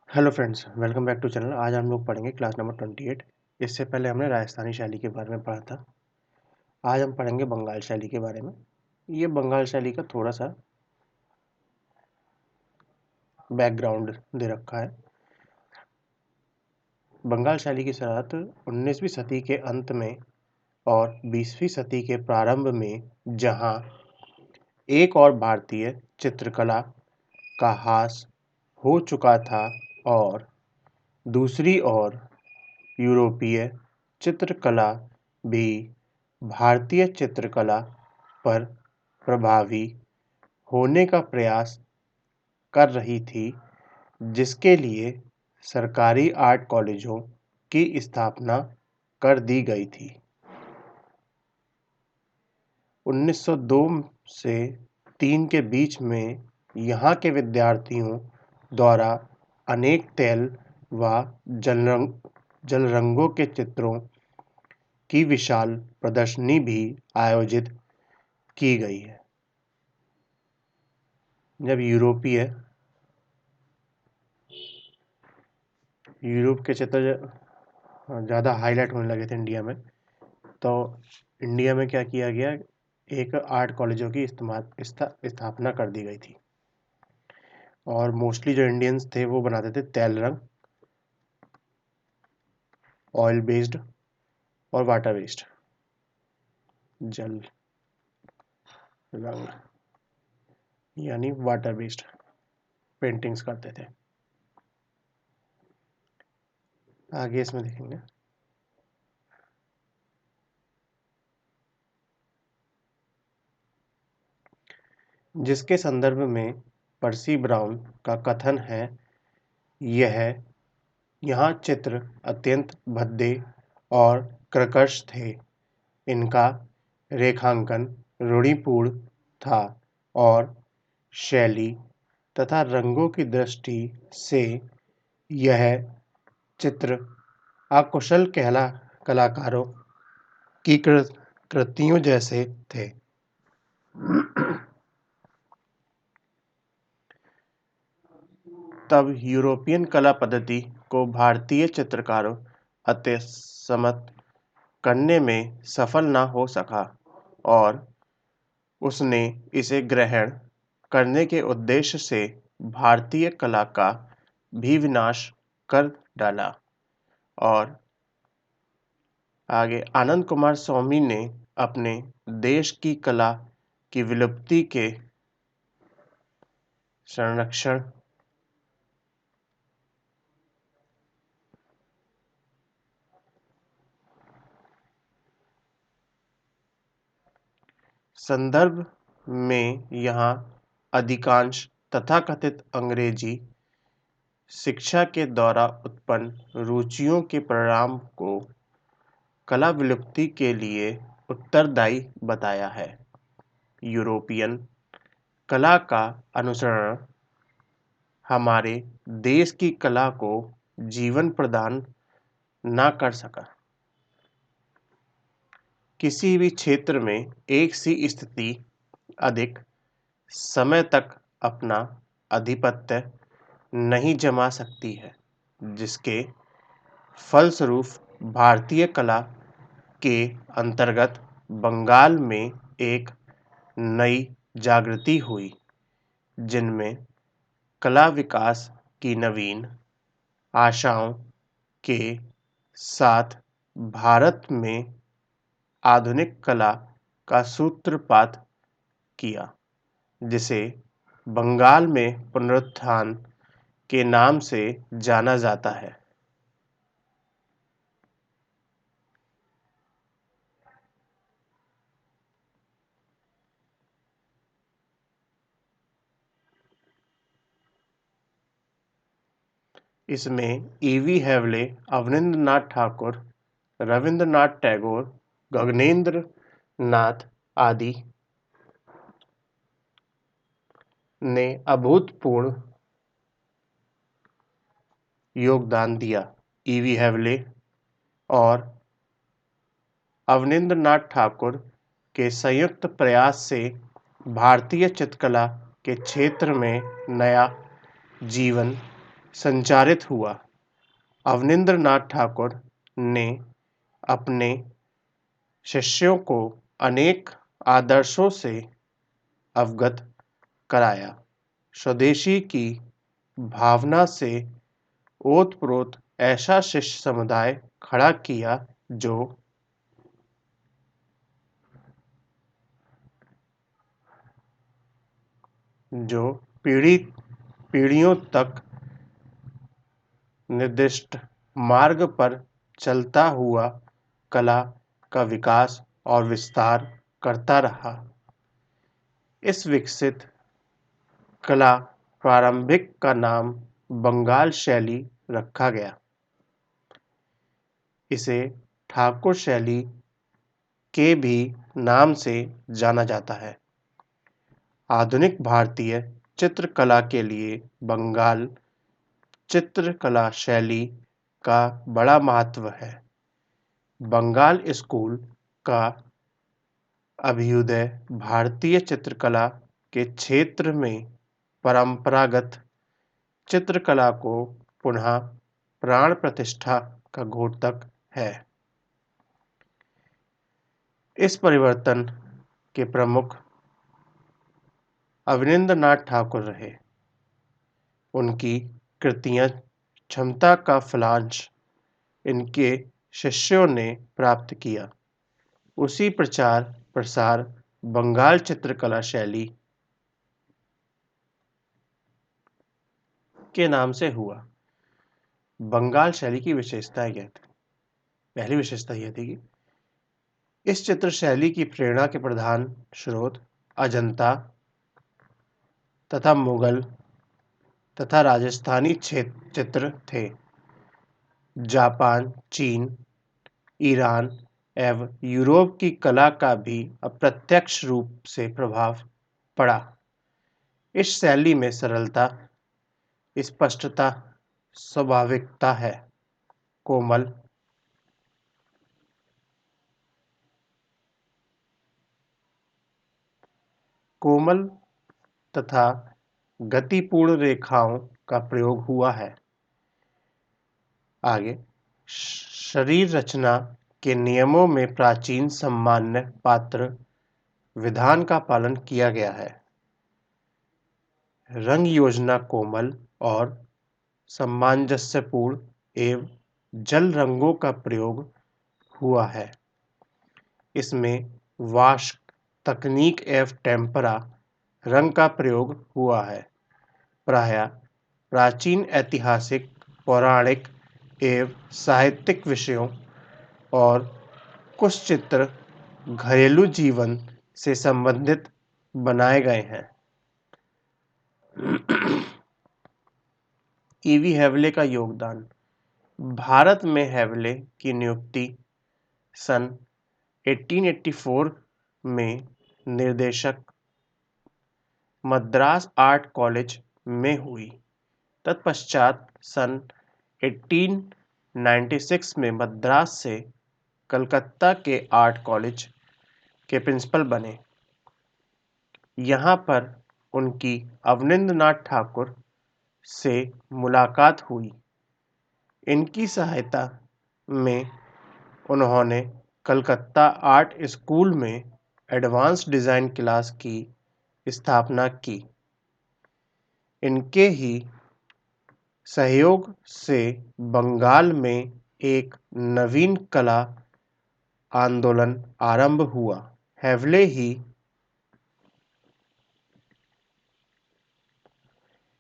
Hello friends, welcome back to channel. आज हम लोग पढ़ेंगे क्लास नंबर 28। इससे पहले हमने राजस्थानी शैली के बारे में पढ़ा था। आज हम पढ़ेंगे बंगाल शैली के बारे में। ये बंगाल शैली का थोड़ा सा बैकग्राउंड दे रखा है। बंगाल शैली की शुरुआत 19वीं सदी के अंत में और 20वीं सदी के प्रारंभ में, जहां एक और भारतीय चित्रकला का ह्रास हो चुका था और दूसरी ओर यूरोपीय चित्रकला भी भारतीय चित्रकला पर प्रभावी होने का प्रयास कर रही थी, जिसके लिए सरकारी आर्ट कॉलेजों की स्थापना कर दी गई थी। 1902 से 3 के बीच में यहाँ के विद्यार्थियों द्वारा अनेक तेल व जल रंगों के चित्रों की विशाल प्रदर्शनी भी आयोजित की गई है। जब यूरोप के चित्र ज़्यादा हाईलाइट होने लगे थे इंडिया में, तो इंडिया में क्या किया गया, एक आर्ट कॉलेजों की स्थापना कर दी गई थी। और मोस्टली जो इंडियंस थे वो बनाते थे तेल रंग, ऑयल बेस्ड और वाटर बेस्ड जल रंग, यानी वाटर बेस्ड पेंटिंग्स करते थे। आगे इसमें देखेंगे। जिसके संदर्भ में पर्सी ब्राउन का कथन है, यहाँ चित्र अत्यंत भद्दे और कर्कश थे। इनका रेखांकन रूढ़िपूर्ण था और शैली तथा रंगों की दृष्टि से यह चित्र अकुशल कलाकारों की कृतियों जैसे थे। तब यूरोपियन कला पद्धति को भारतीय चित्रकारों अत्यसमत करने में सफल न हो सका और उसने इसे ग्रहण करने के उद्देश्य से भारतीय कला का भी विनाश कर डाला। और आगे आनंद कुमार स्वामी ने अपने देश की कला की विलुप्ति के संरक्षण संदर्भ में यहाँ अधिकांश तथाकथित अंग्रेजी शिक्षा के द्वारा उत्पन्न रुचियों के परिणाम को कला विलुप्ति के लिए उत्तरदायी बताया है। यूरोपियन कला का अनुसरण हमारे देश की कला को जीवन प्रदान न कर सका। किसी भी क्षेत्र में एक सी स्थिति अधिक समय तक अपना आधिपत्य नहीं जमा सकती है, जिसके फलस्वरूप भारतीय कला के अंतर्गत बंगाल में एक नई जागृति हुई, जिनमें कला विकास की नवीन आशाओं के साथ भारत में आधुनिक कला का सूत्रपात किया, जिसे बंगाल में पुनरुत्थान के नाम से जाना जाता है। इसमें ईवी हेवले, अवनींद्रनाथ ठाकुर, रविंद्रनाथ टैगोर, गगनेंद्र नाथ आदि ने अभूतपूर्व योगदान दिया। ईवी हेवले और अवनींद्रनाथ ठाकुर के संयुक्त प्रयास से भारतीय चित्रकला के क्षेत्र में नया जीवन संचारित हुआ। अवनींद्रनाथ ठाकुर ने अपने शिष्यों को अनेक आदर्शों से अवगत कराया। स्वदेशी की भावना से ओतप्रोत ऐसा शिष्य समुदाय खड़ा किया जो पीढ़ियों तक निर्दिष्ट मार्ग पर चलता हुआ कला का विकास और विस्तार करता रहा। इस विकसित कला प्रारंभिक का नाम बंगाल शैली रखा गया। इसे ठाकुर शैली के भी नाम से जाना जाता है। आधुनिक भारतीय चित्रकला के लिए बंगाल चित्रकला शैली का बड़ा महत्व है। बंगाल स्कूल का अभ्युदय भारतीय चित्रकला के क्षेत्र में परंपरागत चित्रकला को पुनः प्राण प्रतिष्ठा का घोतक है। इस परिवर्तन के प्रमुख अवनींद्रनाथ ठाकुर रहे। उनकी कृतियां क्षमता का फलांश इनके शिष्यों ने प्राप्त किया। उसी प्रचार प्रसार बंगाल चित्रकला शैली के नाम से हुआ। बंगाल शैली की विशेषताएं क्या थी? पहली विशेषता यह थी कि इस चित्र शैली की प्रेरणा के प्रधान स्रोत अजंता तथा मुगल तथा राजस्थानी चित्र थे। जापान, चीन, ईरान एवं यूरोप की कला का भी अप्रत्यक्ष रूप से प्रभाव पड़ा। इस शैली में सरलता, स्पष्टता, स्वाभाविकता है। कोमल तथा गतिपूर्ण रेखाओं का प्रयोग हुआ है। आगे शरीर रचना के नियमों में प्राचीन सामान्य पात्र विधान का पालन किया गया है। रंग योजना कोमल और सामंजस्यपूर्ण एवं जल रंगों का प्रयोग हुआ है। इसमें वाष्प तकनीक एवं टेम्परा रंग का प्रयोग हुआ है। प्रायः प्राचीन ऐतिहासिक, पौराणिक एवं साहित्यिक विषयों और कुछ चित्र घरेलू जीवन से संबंधित बनाए गए हैं। ईवी हेवले का योगदान। भारत में हेवले की नियुक्ति सन 1884 में निर्देशक मद्रास आर्ट कॉलेज में हुई। तत्पश्चात सन 1896 में मद्रास से कलकत्ता के आर्ट कॉलेज के प्रिंसिपल बने। यहाँ पर उनकी अवनींद्रनाथ ठाकुर से मुलाकात हुई। इनकी सहायता में उन्होंने कलकत्ता आर्ट स्कूल में एडवांस डिज़ाइन क्लास की स्थापना की। इनके ही सहयोग से बंगाल में एक नवीन कला आंदोलन आरंभ हुआ। हेवले ही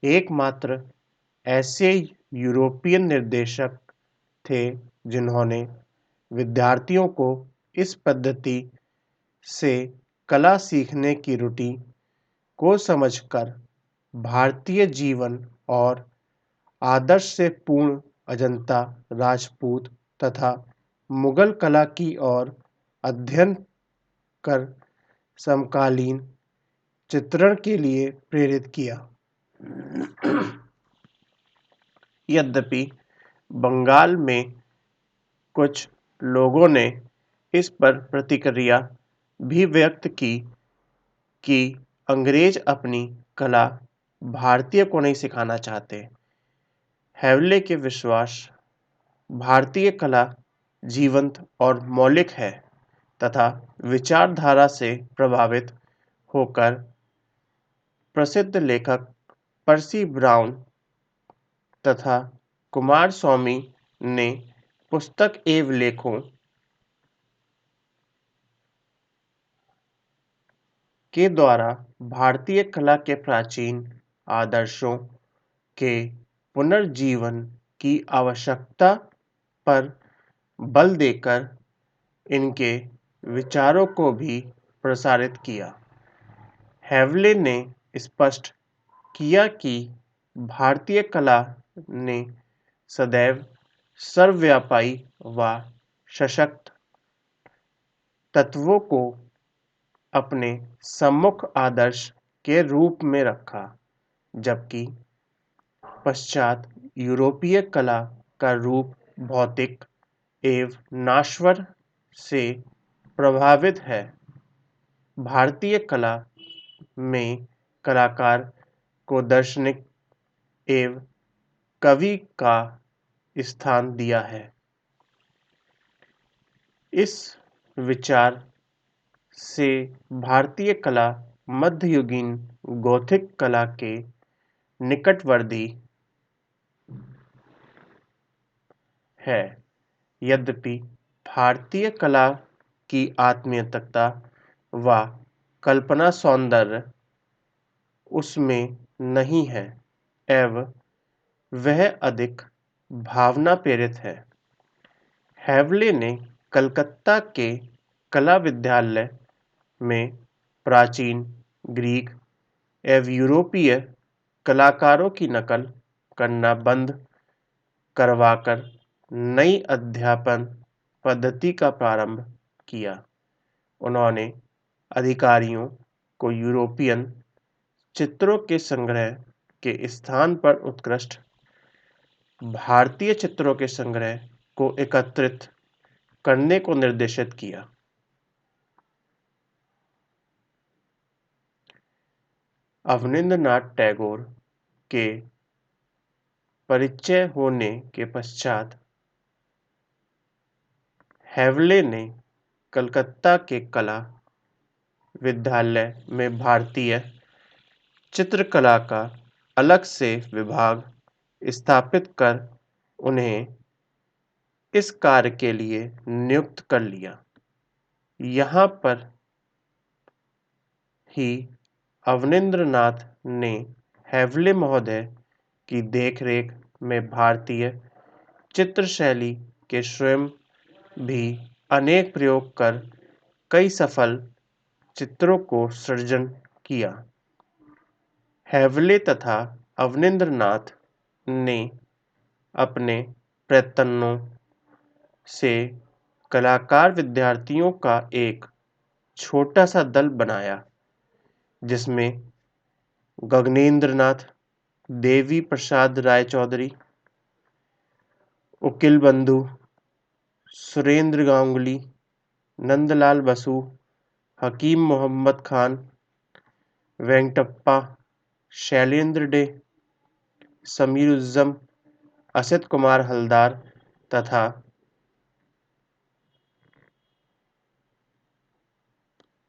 एकमात्र ऐसे यूरोपियन निर्देशक थे जिन्होंने विद्यार्थियों को इस पद्धति से कला सीखने की रुचि को समझकर भारतीय जीवन और आदर्श से पूर्ण अजंता, राजपूत तथा मुगल कला की ओर अध्ययन कर समकालीन चित्रण के लिए प्रेरित किया। यद्यपि बंगाल में कुछ लोगों ने इस पर प्रतिक्रिया भी व्यक्त की कि अंग्रेज अपनी कला भारतीय को नहीं सिखाना चाहते। हेवले के विश्वास भारतीय कला जीवंत और मौलिक है तथा विचारधारा से प्रभावित होकर प्रसिद्ध लेखक पर्सी ब्राउन तथा कुमारस्वामी ने पुस्तक एवं लेखों के द्वारा भारतीय कला के प्राचीन आदर्शों के पुनर्जीवन की आवश्यकता पर बल देकर इनके विचारों को भी प्रसारित किया। हेवले ने स्पष्ट किया कि भारतीय कला ने सदैव सर्वव्यापी व सशक्त तत्वों को अपने सम्मुख आदर्श के रूप में रखा, जबकि पश्चात यूरोपीय कला का रूप भौतिक एवं नाश्वर से प्रभावित है। भारतीय कला में कलाकार को दार्शनिक एवं कवि का स्थान दिया है। इस विचार से भारतीय कला मध्ययुगीन गौथिक कला के निकटवर्ती है। यद्यपि भारतीय कला की आत्मीयता व कल्पना सौंदर्य उसमें नहीं है एवं वह अधिक भावना प्रेरित है। हेवले ने कलकत्ता के कला विद्यालय में प्राचीन ग्रीक एवं यूरोपीय कलाकारों की नकल करना बंद करवाकर नई अध्यापन पद्धति का प्रारंभ किया। उन्होंने अधिकारियों को यूरोपियन चित्रों के संग्रह के स्थान पर उत्कृष्ट भारतीय चित्रों के संग्रह को एकत्रित करने को निर्देशित किया। अवनींद्रनाथ टैगोर के परिचय होने के पश्चात हेवले ने कलकत्ता के कला विद्यालय में भारतीय चित्रकला का अलग से विभाग स्थापित कर उन्हें इस कार्य के लिए नियुक्त कर लिया। यहाँ पर ही अवनींद्रनाथ ने हेवले महोदय की देखरेख में भारतीय चित्रशैली के स्वयं भी अनेक प्रयोग कर कई सफल चित्रों को सृजन किया। हेवले तथा अवनींद्रनाथ ने अपने प्रयत्नों से कलाकार विद्यार्थियों का एक छोटा सा दल बनाया, जिसमें गगनेंद्रनाथ, देवी प्रसाद राय चौधरी, उकिल बंधु, सुरेंद्र गांगुली, नंदलाल बसु, हकीम मोहम्मद खान, वेंकटप्पा, शैलेंद्र डे, समीर उज़्ज़म, असित कुमार हलदार तथा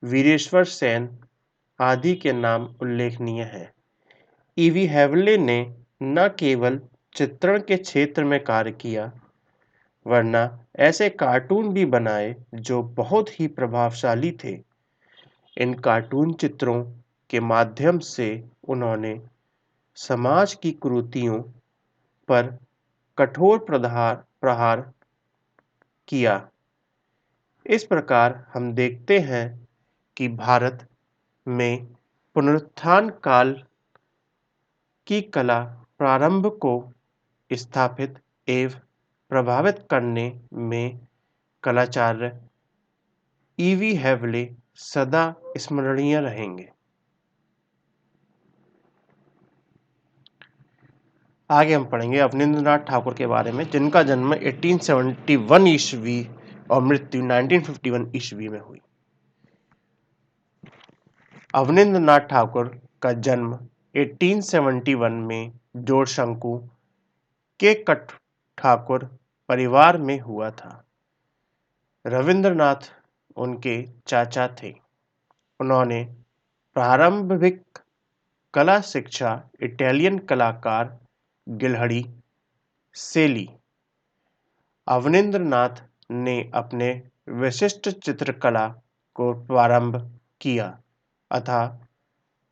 वीरेश्वर सेन आदि के नाम उल्लेखनीय हैं। ईवी हेवले ने न केवल चित्रण के क्षेत्र में कार्य किया, वरना ऐसे कार्टून भी बनाए जो बहुत ही प्रभावशाली थे। इन कार्टून चित्रों के माध्यम से उन्होंने समाज की कुरीतियों पर कठोर प्रहार किया। इस प्रकार हम देखते हैं कि भारत में पुनरुत्थान काल की कला प्रारंभ को स्थापित एवं प्रभावित करने में कलाचार्य ईवी हेवले सदा स्मरणीय रहेंगे। आगे हम पढ़ेंगे अवनींद्रनाथ ठाकुर के बारे में, जिनका जन्म 1871 ईस्वी और मृत्यु 1951 ईस्वी में हुई। अवनींद्रनाथ ठाकुर का जन्म 1871 में जोड़शंकु के कट ठाकुर परिवार में हुआ था। रविंद्रनाथ उनके चाचा थे। उन्होंने प्रारंभिक कला शिक्षा इटालियन कलाकार गिलहरी से ली। अवनींद्रनाथ ने अपने विशिष्ट चित्रकला को प्रारंभ किया, अतः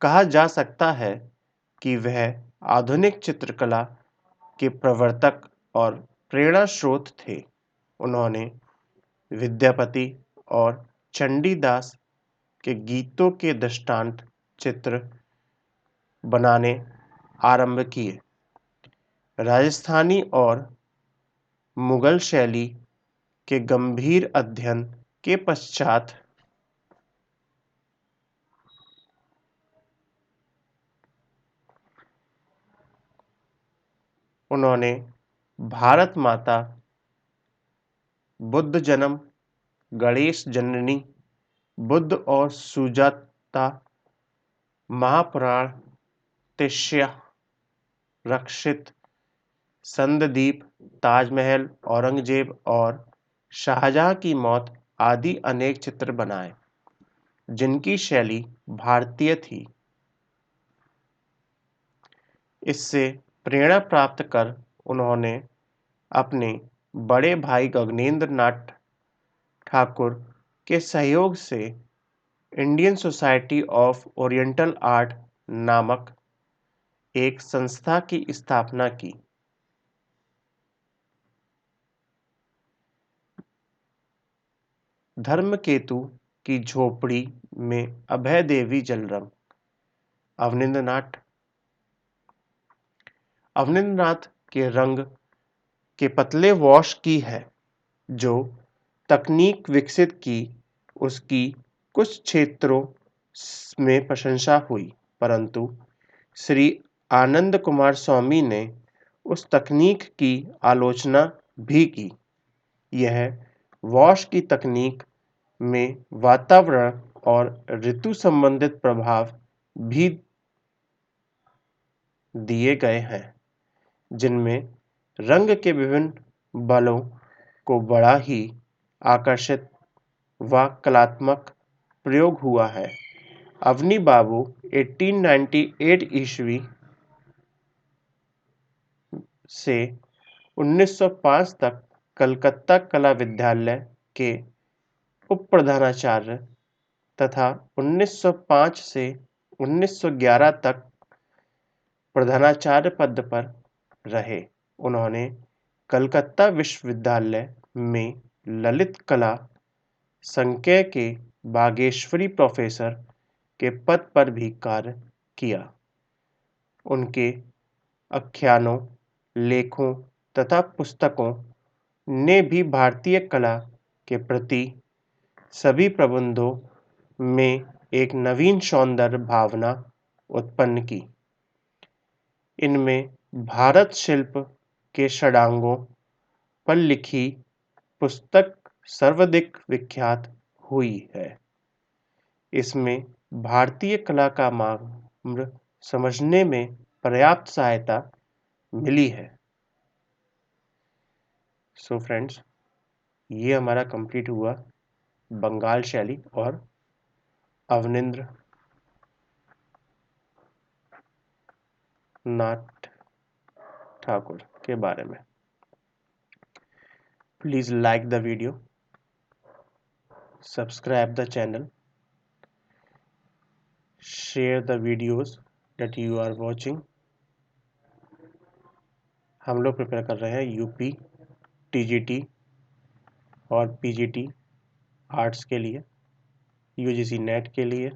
कहा जा सकता है कि वह आधुनिक चित्रकला के प्रवर्तक और प्रेरणा स्रोत थे। उन्होंने विद्यापति और चंडीदास के गीतों के दृष्टांत चित्र बनाने आरंभ किए। राजस्थानी और मुगल शैली के गंभीर अध्ययन के पश्चात उन्होंने भारत माता, बुद्ध जन्म, गणेश जननी, बुद्ध और सुजाता, महापुराण, तिष्या, रक्षित, संदीप, ताजमहल, औरंगजेब और शाहजहां की मौत आदि अनेक चित्र बनाए, जिनकी शैली भारतीय थी। इससे प्रेरणा प्राप्त कर उन्होंने अपने बड़े भाई गगनेंद्र नाथ ठाकुर के सहयोग से Indian society of oriental art नामक एक संस्था की स्थापना की। धर्मकेतु की झोपड़ी में अभय देवी जलरंग। अवनींद्रनाथ के रंग के पतले वॉश की है, जो तकनीक विकसित की उसकी कुछ क्षेत्रों में प्रशंसा हुई, परंतु श्री आनंद कुमार स्वामी ने उस तकनीक की आलोचना भी की। यह वॉश की तकनीक में वातावरण और ऋतु संबंधित प्रभाव भी दिए गए हैं, जिनमें रंग के विभिन्न बलों को बड़ा ही आकर्षित व कलात्मक प्रयोग हुआ है। अवनी बाबू 1898 ईस्वी से 1905 तक कलकत्ता कला विद्यालय के उप प्रधानाचार्य तथा 1905 से 1911 तक प्रधानाचार्य पद पर रहे। उन्होंने कलकत्ता विश्वविद्यालय में ललित कला संकाय के बागेश्वरी प्रोफेसर के पद पर भी कार्य किया। उनके आख्यानों, लेखों तथा पुस्तकों ने भी भारतीय कला के प्रति सभी प्रबंधों में एक नवीन सौंदर्य भावना उत्पन्न की। इनमें भारत शिल्प के षडांगों पर लिखी पुस्तक सर्वाधिक विख्यात हुई है। इसमें भारतीय कला का मार्ग समझने में पर्याप्त सहायता मिली है। सो फ्रेंड्स, ये हमारा कंप्लीट हुआ बंगाल शैली और अवनींद्र नाथ ठाकुर के बारे में। Please like the video, subscribe the channel, share the videos that you are watching. हम लोग प्रिपेयर कर रहे हैं यूपी, टीजीटी और पीजीटी आर्ट्स के लिए, यूजीसी नेट के लिए,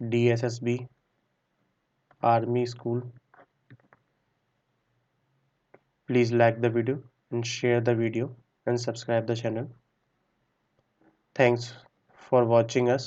DSSB, army school. Please like the video and share the video and subscribe the channel. Thanks for watching us.